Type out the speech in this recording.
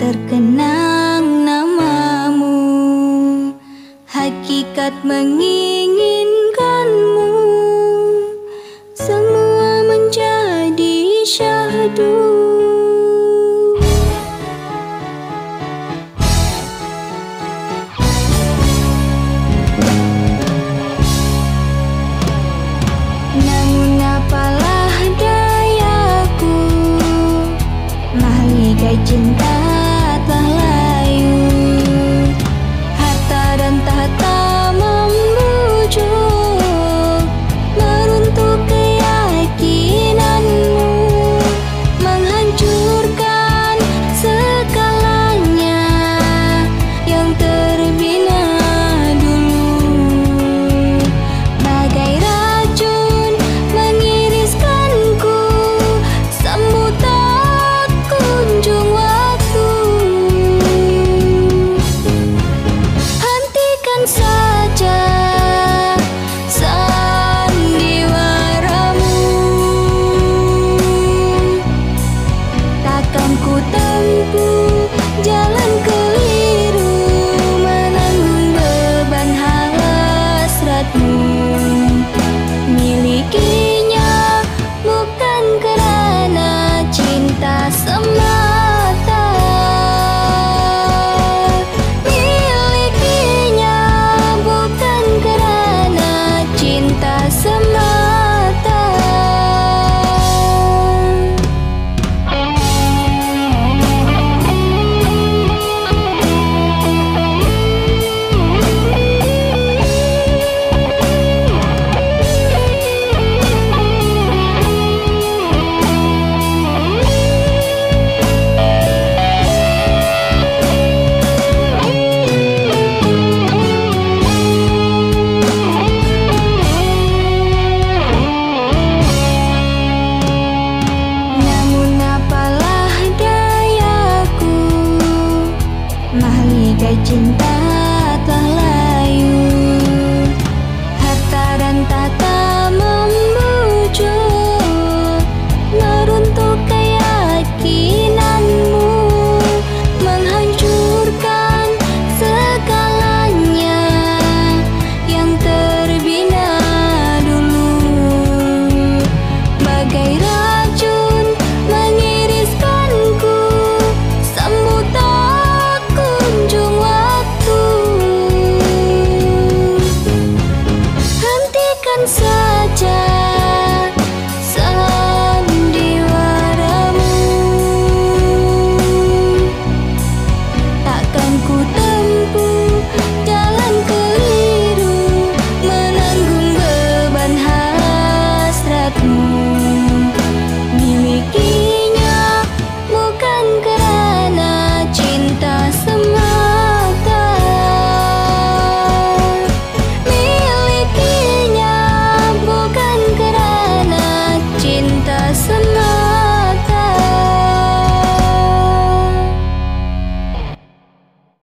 terkenang namamu, hakikat menginginkanmu, semua menjadi syahdu. Namun apalah dayaku, mahligai cinta telah layu, harta dan tahta membujuk, meruntuh keyakinanmu, menghancurkan segalanya yang terbina dulu. Bagai racun mengiriskanku, sambut tak kunjung waktu. Hentikan saja sandiwaramu, takkan ku tempuh jalan keliru, menanggung beban hasratmu. Milikinya bukan kerana cinta semata, milikinya bukan kerana cinta semata. Namun apalah dayaku, mahligai cinta